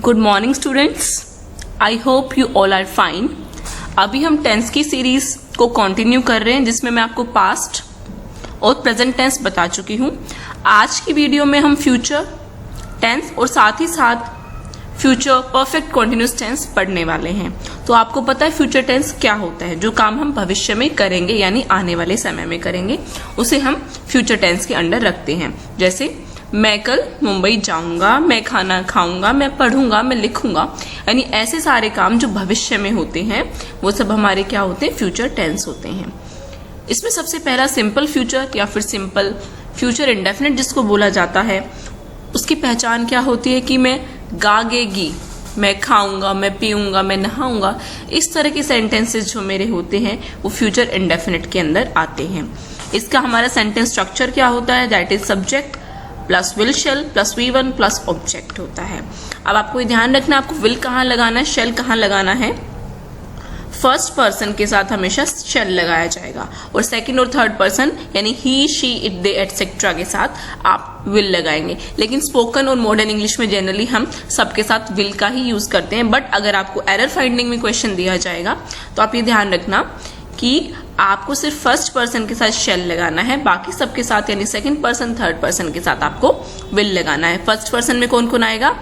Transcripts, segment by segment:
Good morning students, I hope you all are fine. अभी हम tense की series को कंटिन्यू कर रहे हैं जिसमें मैं आपको पास्ट और प्रेजेंट टेंस बता चुकी हूँ। आज की वीडियो में हम फ्यूचर टेंस और साथ ही साथ फ्यूचर परफेक्ट कॉन्टिन्यूस टेंस पढ़ने वाले हैं। तो आपको पता है फ्यूचर टेंस क्या होता है? जो काम हम भविष्य में करेंगे यानी आने वाले समय में करेंगे उसे हम फ्यूचर टेंस के अंडर रखते हैं। जैसे मैं कल मुंबई जाऊंगा, मैं खाना खाऊंगा, मैं पढ़ूंगा, मैं लिखूंगा, यानी ऐसे सारे काम जो भविष्य में होते हैं वो सब हमारे क्या होते हैं? फ्यूचर टेंस होते हैं। इसमें सबसे पहला सिंपल फ्यूचर या फिर सिंपल फ्यूचर इंडेफिनिट जिसको बोला जाता है, उसकी पहचान क्या होती है कि मैं गागेगी, मैं खाऊंगा, मैं पीऊंगा, मैं नहाऊंगा, इस तरह के सेंटेंसेस जो मेरे होते हैं वो फ्यूचर इंडेफिनिट के अंदर आते हैं। इसका हमारा सेंटेंस स्ट्रक्चर क्या होता है? That is subject plus will shell plus V1 plus object होता है। अब आपको ध्यान रखना है आपको विल कहाँ लगाना है, शेल कहाँ लगाना है। फर्स्ट पर्सन के साथ हमेशा शेल लगाया जाएगा और सेकंड और थर्ड पर्सन यानी ही, शी, इट, दे एटसेट्रा के साथ आप विल लगाएंगे। लेकिन स्पोकन और मॉडर्न इंग्लिश में जनरली हम सबके साथ विल का ही यूज करते हैं। बट अगर आपको एरर फाइंडिंग में क्वेश्चन दिया जाएगा तो आप ये ध्यान रखना कि आपको सिर्फ फर्स्ट पर्सन के साथ शेल लगाना है, बाकी सबके साथ यानी सेकंड पर्सन, थर्ड पर्सन के साथ आपको विल लगाना है। फर्स्ट पर्सन में कौन कौन आएगा?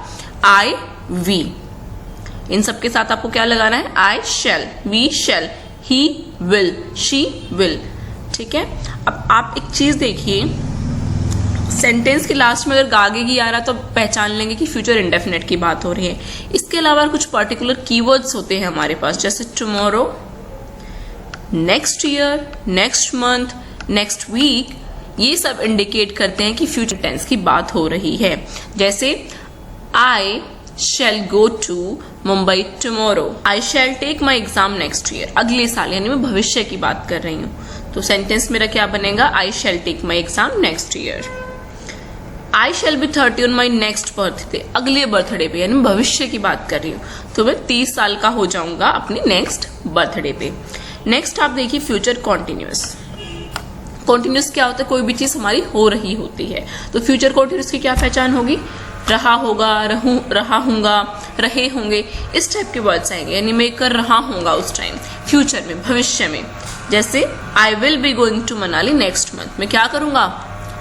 आई, वी, इन सबके साथ आपको क्या लगाना है? I shall, we shall, he will, she will. ठीक है। अब आप एक चीज देखिए, सेंटेंस के लास्ट में अगर गागेगी आ रहा तो पहचान लेंगे कि फ्यूचर इंडेफिनिट की बात हो रही है। इसके अलावा कुछ पर्टिकुलर कीवर्ड्स होते हैं हमारे पास, जैसे tomorrow, next year, next month, next week, ये सब इंडिकेट करते हैं कि फ्यूचर टेंस की बात हो रही है। जैसे I shall go to Mumbai tomorrow, I shall take my exam next year, अगले साल, यानी मैं भविष्य की बात कर रही हूँ। तो सेंटेंस मेरा क्या बनेगा? I shall take my exam next year. I shall be 30 on my next birthday, अगले बर्थडे पे, यानी भविष्य की बात कर रही हूँ, तो मैं 30 साल का हो जाऊंगा अपनी नेक्स्ट बर्थडे पे। नेक्स्ट आप देखिए फ्यूचर कॉन्टिन्यूस। कॉन्टिन्यूस क्या होता है? कोई भी चीज हमारी हो रही होती है। तो फ्यूचर कॉन्टिन्यूस की क्या पहचान होगी? रहा होगा, रहा हूंगा, रहे होंगे, इस टाइप के वर्ड्स आएंगे, यानी मैं कर रहा हूंगा उस टाइम, फ्यूचर में, भविष्य में। जैसे I will be going to Manali next month, मैं क्या करूंगा?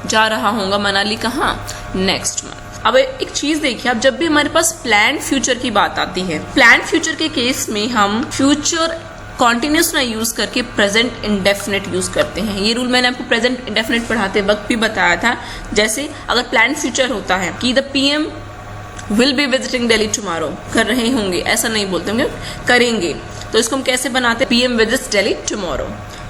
जा रहा हूंगा मनाली, कहाँ? Next month. अब एक चीज देखिए, अब जब भी हमारे पास प्लान फ्यूचर की बात आती है, प्लान फ्यूचर के केस में हम फ्यूचर कॉन्टिन्यूस ना यूज करके प्रेजेंट इंडेफिनिट यूज करते हैं। ये रूल मैंने आपको प्रेजेंट इंडेफिनिट पढ़ाते वक्त भी बताया था। जैसे अगर प्लान फ्यूचर होता है कि the PM will be visiting Delhi tomorrow, कर रहे होंगे, ऐसा नहीं बोलते होंगे, करेंगे, तो इसको हम कैसे बनाते हैं? PM visits Delhi tomorrow.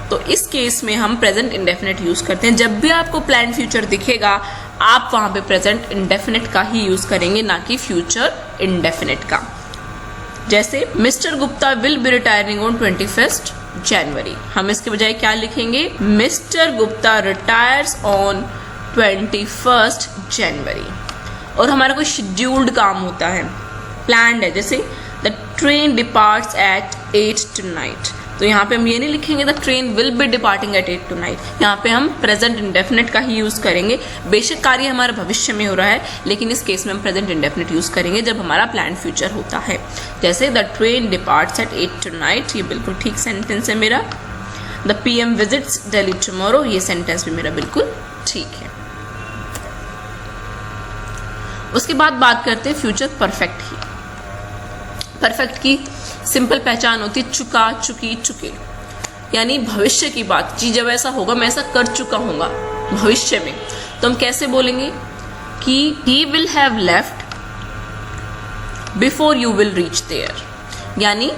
तो इस केस में हम प्रेजेंट इंडेफिनिट यूज करते हैं। जब भी आपको प्लान फ्यूचर दिखेगा आप वहां पे प्रेजेंट इंडेफिनिट का ही यूज करेंगे, ना कि फ्यूचर इंडेफिनिट का। जैसे mister Gupta will be retiring on 21 जनवरी, हम इसके बजाय क्या लिखेंगे? मिस्टर गुप्ता रिटायर्स ऑन 21 जनवरी। और हमारा कोई शेड्यूल्ड काम होता है, प्लान्ड है, जैसे the train departs at 8 tonight, तो यहाँ पे हम ये नहीं लिखेंगे the train will be departing at 8 tonight, यहाँ पे हम प्रेजेंट इंडेफिनिट का ही यूज करेंगे। बेशक कार्य हमारा भविष्य में हो रहा है लेकिन इस केस में हम प्रेजेंट इंडेफिनिट यूज करेंगे जब हमारा प्लान फ्यूचर होता है। जैसे the train departs at 8 tonight, ये बिल्कुल ठीक सेंटेंस है मेरा। The PM visits Delhi tomorrow, ये सेंटेंस भी मेरा बिल्कुल ठीक है। उसके बाद बात करते हैं फ्यूचर परफेक्ट की। परफेक्ट की सिंपल पहचान होती है चुका, चुकी, चुके, यानी भविष्य की बात। जी जब ऐसा होगा, मैं ऐसा कर चुका हूंगा भविष्य में, तो हम कैसे बोलेंगे कि he will have left before you will reach there, यानी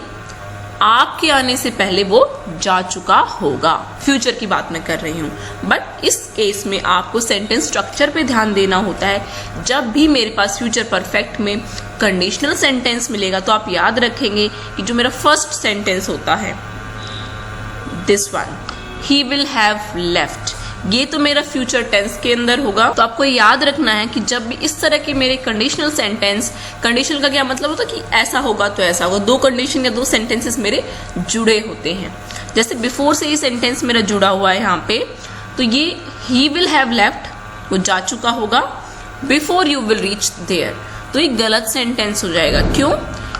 आपके आने से पहले वो जा चुका होगा। फ्यूचर की बात मैं कर रही हूँ। बट इस केस में आपको सेंटेंस स्ट्रक्चर पे ध्यान देना होता है। जब भी मेरे पास फ्यूचर परफेक्ट में कंडीशनल सेंटेंस मिलेगा तो आप याद रखेंगे कि जो मेरा फर्स्ट सेंटेंस होता है, this one, he will have left, ये तो मेरा फ्यूचर टेंस के अंदर होगा। तो आपको याद रखना है कि जब भी इस तरह के मेरे कंडीशनल सेंटेंस, कंडीशनल का क्या मतलब होता है कि ऐसा होगा तो ऐसा होगा, दो कंडीशन या दो सेंटेंसेस मेरे जुड़े होते हैं। जैसे बिफोर से ये सेंटेंस मेरा जुड़ा हुआ है यहाँ पे, तो ये ही विल हैव लेफ्ट, वो जा चुका होगा, before you will reach there, तो ये गलत सेंटेंस हो जाएगा। क्यों?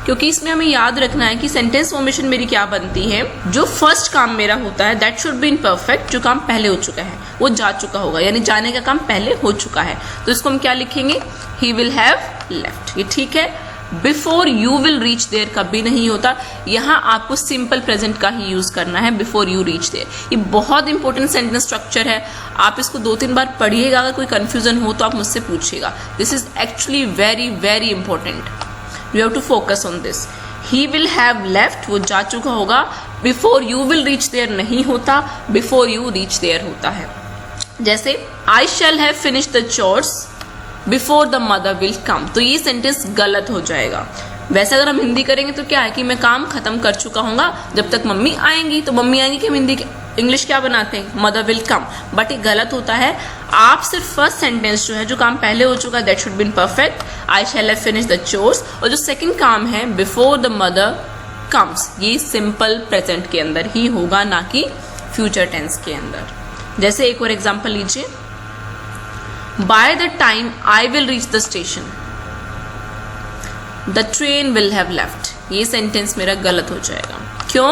क्योंकि इसमें हमें याद रखना है कि सेंटेंस फॉर्मेशन मेरी क्या बनती है, जो फर्स्ट काम मेरा होता है that should be in perfect, जो काम पहले हो चुका है वो जा चुका होगा, यानी जाने का काम पहले हो चुका है, तो इसको हम क्या लिखेंगे, ही विल हैव लेफ्ट। ये ठीक है। Before you will reach there कभी नहीं होता, यहाँ आपको सिंपल प्रेजेंट का ही यूज करना है, बिफोर यू रीच देयर। ये बहुत इंपॉर्टेंट सेंटेंस स्ट्रक्चर है, आप इसको 2-3 बार पढ़िएगा, अगर कोई कंफ्यूजन हो तो आप मुझसे पूछिएगा। This is actually very very important, you have to focus on this. He will have left, वो जा चुका होगा, before you will reach there नहीं होता, बिफोर यू रीच देयर होता है। जैसे I shall have finish the chores before the mother will come, तो ये सेंटेंस गलत हो जाएगा। वैसे अगर हम हिंदी करेंगे तो क्या है कि मैं काम खत्म कर चुका हूँगा जब तक मम्मी आएंगी, तो मम्मी आएंगी कि हम हिंदी इंग्लिश क्या बनाते हैं, मदर विल कम, बट ये गलत होता है। आप सिर्फ फर्स्ट सेंटेंस जो है, जो काम पहले हो चुका है that should be in perfect, I shall have finish the chores, और जो सेकंड काम है बिफोर द मदर कम्स, ये सिंपल प्रेजेंट के अंदर ही होगा, ना कि फ्यूचर टेंस के अंदर। जैसे एक और एग्जांपल लीजिए, by the time I will reach the station the train will have left, ये सेंटेंस मेरा गलत हो जाएगा। क्यों?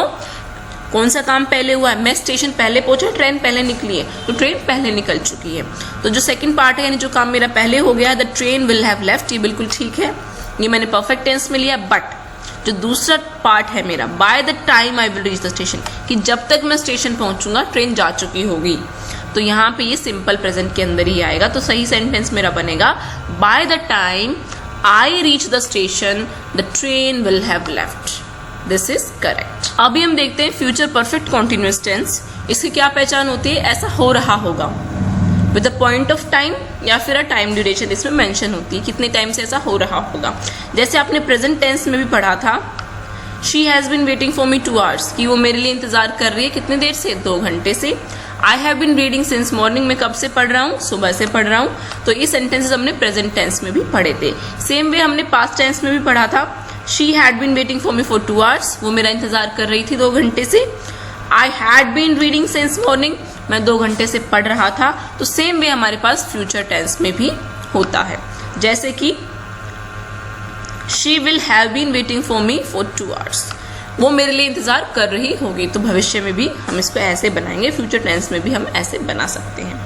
कौन सा काम पहले हुआ है, मैं स्टेशन पहले पहुंचा, ट्रेन पहले निकली है, तो ट्रेन पहले निकल चुकी है, तो जो सेकंड पार्ट है यानी जो काम मेरा पहले हो गया है, the train will have left, ये बिल्कुल ठीक है, ये मैंने परफेक्ट टेंस में लिया। बट जो दूसरा पार्ट है मेरा, by the time I will reach the station, कि जब तक मैं स्टेशन पहुंचूंगा ट्रेन जा चुकी होगी, तो यहाँ पे ये सिंपल प्रेजेंट के अंदर ही आएगा। तो सही सेंटेंस मेरा बनेगा, by the time I reach the station the train will have left, this is correct. अभी हम देखते हैं फ्यूचर परफेक्ट कॉन्टिन्यूअस टेंस, इसकी क्या पहचान होती है, ऐसा हो रहा होगा with a point of time या फिर अ टाइम ड्यूरेशन इसमें मेंशन होती है, कितने टाइम से ऐसा हो रहा होगा। जैसे आपने प्रेजेंट टेंस में भी पढ़ा था, she has been waiting for me 2 hours, कि वो मेरे लिए इंतजार कर रही है, कितनी देर से, 2 घंटे से। I have been reading since morning, मैं कब से पढ़ रहा हूँ, सुबह से पढ़ रहा हूँ। तो ये सेंटेंसेस हमने प्रेजेंट टेंस में भी पढ़े थे। सेम वे हमने पास्ट टेंस में भी पढ़ा था, she had been waiting for me for 2 hours, वो मेरा इंतजार कर रही थी 2 घंटे से। I had been reading since morning, मैं 2 घंटे से पढ़ रहा था। तो सेम वे हमारे पास फ्यूचर टेंस में भी होता है, जैसे कि she will have been waiting for me for 2 hours, वो मेरे लिए इंतजार कर रही होगी। तो भविष्य में भी हम इसको ऐसे बनाएंगे, फ्यूचर टेंस में भी हम ऐसे बना सकते हैं।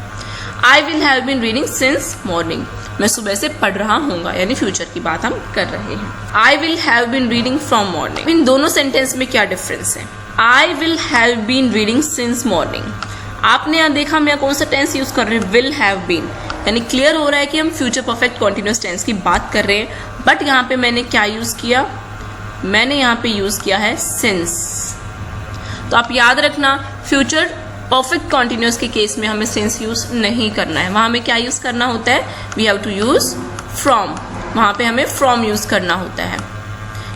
I will have been reading since morning, मैं सुबह से पढ़ रहा हूँगा, यानी फ्यूचर की बात हम कर रहे हैं। I will have been reading from morning, इन दोनों सेंटेंस में क्या डिफरेंस है। I will have been reading since morning, आपने यहाँ देखा मैं कौन सा टेंस यूज कर रहे हैं, विल हैव बीन, यानी क्लियर हो रहा है कि हम फ्यूचर परफेक्ट कॉन्टिन्यूअस टेंस की बात कर रहे हैं। बट यहाँ पे मैंने क्या यूज किया, मैंने यहाँ पे यूज किया है सिंस। तो आप याद रखना, फ्यूचर परफेक्ट कॉन्टिन्यूअस के केस में हमें सिंस यूज नहीं करना है, वहां हमें क्या यूज करना होता है, we have to use from, वहां पे हमें फ्रॉम यूज करना होता है,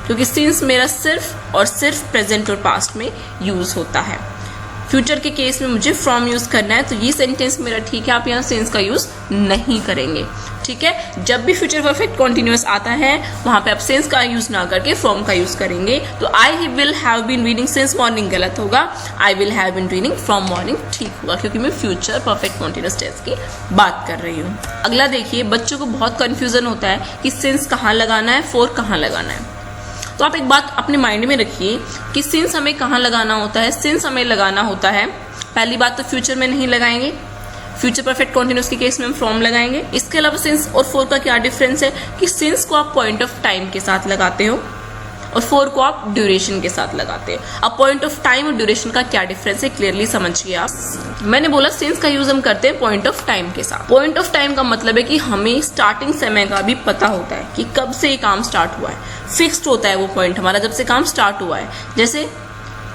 क्योंकि सिंस मेरा सिर्फ और सिर्फ प्रेजेंट और पास्ट में यूज होता है। फ्यूचर के केस में मुझे फ्रॉम यूज करना है, तो ये सेंटेंस मेरा ठीक है, आप यहाँ सिंस का यूज नहीं करेंगे। ठीक है, जब भी फ्यूचर परफेक्ट कॉन्टिन्यूअस आता है वहां पे आप सिंस का यूज ना करके फ्रॉम का यूज करेंगे। तो I will have been reading since morning गलत होगा, I will have been reading from morning ठीक होगा, क्योंकि मैं फ्यूचर परफेक्ट कॉन्टिन्यूअस टेंस की बात कर रही हूँ। अगला देखिए, बच्चों को बहुत कंफ्यूजन होता है कि सिंस कहाँ लगाना है, फॉर कहाँ लगाना है। तो आप एक बात अपने माइंड में रखिए कि सिंस हमें कहाँ लगाना होता है। सिंस हमें लगाना होता है, पहली बात तो फ्यूचर में नहीं लगाएंगे, फ्यूचर परफेक्ट कॉन्टिन्यूअस के केस में हम फ्रॉम लगाएंगे। इसके अलावा सिंस और फॉर का क्या डिफरेंस है कि सिंस को आप पॉइंट ऑफ टाइम के साथ लगाते हो और फॉर को आप ड्यूरेशन के साथ लगाते हैं। अब पॉइंट ऑफ टाइम और ड्यूरेशन का क्या डिफरेंस है क्लियरली समझिए आप। मैंने बोला सिंस का यूज हम करते हैं पॉइंट ऑफ टाइम के साथ। पॉइंट ऑफ टाइम का मतलब है कि हमें स्टार्टिंग समय का भी पता होता है कि कब से ये काम स्टार्ट हुआ है, फिक्स्ड होता है वो पॉइंट हमारा जब से काम स्टार्ट हुआ है। जैसे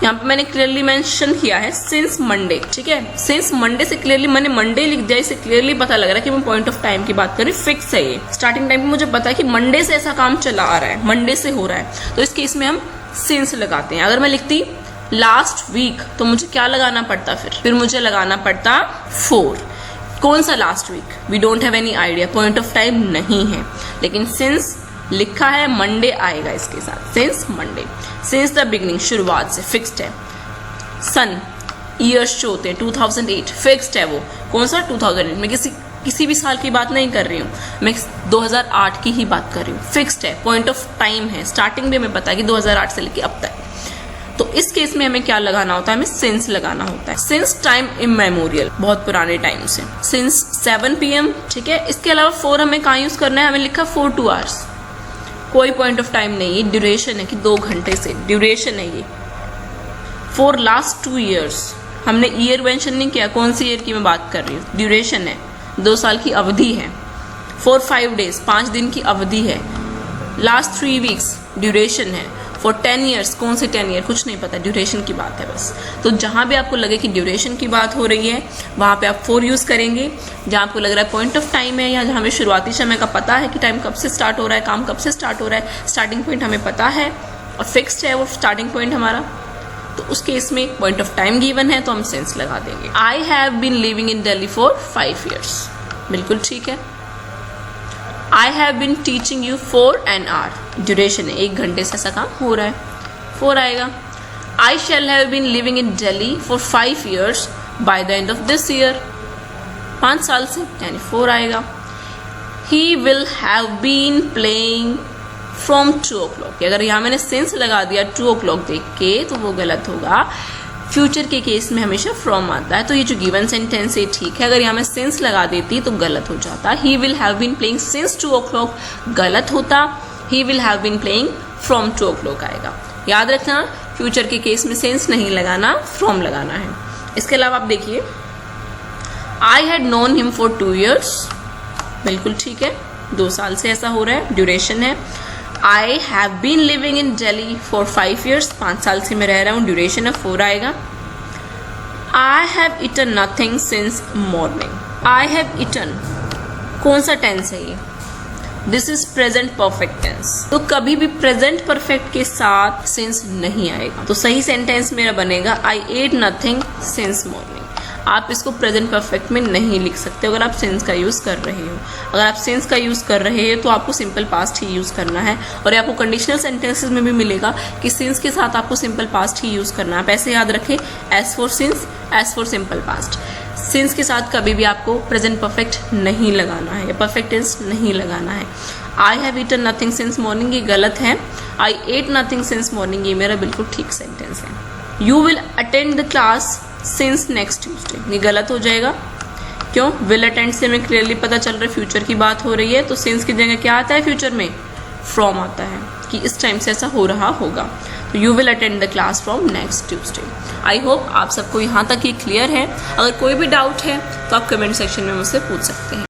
यहाँ पे मैंने क्लियरली मेंशन किया है सिंस मंडे, ठीक है, सिंस मंडे से क्लियरली मैंने मंडे लिख दिया, इससे क्लियरली पता लग रहा है कि मैं पॉइंट ऑफ टाइम की बात कर रही हूँ, फिक्स है ये। स्टार्टिंग टाइम पे मुझे पता है कि मंडे से ऐसा काम चला आ रहा है, मंडे से हो रहा है, तो इस केस में हम सिंस लगाते हैं। अगर मैं लिखती लास्ट वीक तो मुझे क्या लगाना पड़ता, फिर मुझे लगाना पड़ता फॉर। कौन सा last week, we don't have any idea, point of time नहीं है, लेकिन सिंस लिखा है मंडे आएगा इसके साथ, since Monday. Since the beginning, शुरुआत से, फिक्स्ड है। सन ईयर्स जो होते हैं 2008, फिक्स्ड है वो, कौन सा 2008, मैं किसी किसी भी साल की बात नहीं कर रही हूँ, मैं 2008 की ही बात कर रही हूँ। फिक्स्ड है, पॉइंट ऑफ टाइम है, स्टार्टिंग में हमें पता है कि 2008 से लेके अब तक। तो इस केस में हमें क्या लगाना होता है, हमें सिंस लगाना होता है। सिंस टाइम इमेमोरियल, बहुत पुराने टाइम से, सिंस 7 PM, ठीक है। इसके अलावा 4 हमें कहाँ यूज करना है, हमें लिखा 4 2 hours, कोई पॉइंट ऑफ टाइम नहीं, ये ड्यूरेशन है कि 2 घंटे से ड्यूरेशन है ये। फॉर लास्ट 2 years, हमने ईयर मेंशन नहीं किया, कौन सी ईयर की मैं बात कर रही हूँ, ड्यूरेशन है, 2 साल की अवधि है। फॉर 5 days, 5 दिन की अवधि है। लास्ट 3 weeks, ड्यूरेशन है। फॉर 10 years, कौन से 10 year, कुछ नहीं पता, ड्यूरेशन की बात है बस। तो जहाँ भी आपको लगे कि ड्यूरेशन की बात हो रही है, वहाँ पे आप 4 यूज़ करेंगे। जहाँ आपको लग रहा है पॉइंट ऑफ टाइम है, या जहाँ हमें शुरुआती समय का पता है कि टाइम कब से स्टार्ट हो रहा है, काम कब से स्टार्ट हो रहा है, स्टार्टिंग पॉइंट हमें पता है और फिक्स्ड है वो स्टार्टिंग पॉइंट हमारा, तो उस केस में पॉइंट ऑफ टाइम गिवन है तो हम सेंस लगा देंगे। I have been living in Delhi for 5 years, बिल्कुल ठीक है। I have been teaching you for an hour, duration है, 1 घंटे से ऐसा काम हो रहा है, 4 आएगा। I shall have been living in Delhi for 5 years by the end of this year, 5 साल से, यानी 4 आएगा। He will have been playing from 2 o'clock, अगर यहाँ मैंने सेंस लगा दिया 2 o'clock देख के तो वो गलत होगा। फ्यूचर के केस में हमेशा फ्रॉम आता है, तो ये जो गिवन सेंटेंस है ठीक है, अगर यहाँ मैं सेंस लगा देती तो गलत हो जाता। He will have been playing since 2 o'clock गलत होता, he will have been playing from 2 o'clock आएगा। याद रखना, फ्यूचर के केस में सेंस नहीं लगाना, फ्रॉम लगाना है। इसके अलावा आप देखिए, I had known him for 2 years, बिल्कुल ठीक है, 2 साल से ऐसा हो रहा है, ड्यूरेशन है। I have been living in Delhi for 5 years, 5 साल से मैं रह रहा हूँ, ड्यूरेशन है, 4 आएगा। I have eaten nothing since morning, I have eaten, कौन सा टेंस है ये, this is present perfect tense, तो कभी भी प्रेजेंट परफेक्ट के साथ सिंस नहीं आएगा। तो सही सेंटेंस मेरा बनेगा आई एट नथिंग सिंस मॉर्निंग। आप इसको प्रेजेंट परफेक्ट में नहीं लिख सकते अगर आप सिंस का यूज़ कर रहे हो। अगर आप सिंस का यूज़ कर रहे हैं तो आपको सिंपल पास्ट ही यूज़ करना है, और ये आपको कंडीशनल सेंटेंसेस में भी मिलेगा कि सिंस के साथ आपको सिंपल पास्ट ही यूज़ करना है। आप ऐसे याद रखें, as for since, as for simple past. Since के साथ कभी भी आपको प्रेजेंट परफेक्ट नहीं लगाना है या परफेक्ट टेंस नहीं लगाना है। I have eaten nothing since morning ये गलत है, I ate nothing since morning ये मेरा बिल्कुल ठीक सेंटेंस है। You will attend the class since next Tuesday, ये गलत हो जाएगा। क्यों, विल अटेंड से हमें क्लियरली पता चल रहा है फ्यूचर की बात हो रही है, तो सिंस की जगह क्या आता है फ्यूचर में, फ्रॉम आता है कि इस टाइम से ऐसा हो रहा होगा। तो you will attend the class from next Tuesday. I hope आप सबको यहाँ तक ये क्लियर है। अगर कोई भी डाउट है तो आप कमेंट सेक्शन में मुझसे पूछ सकते हैं।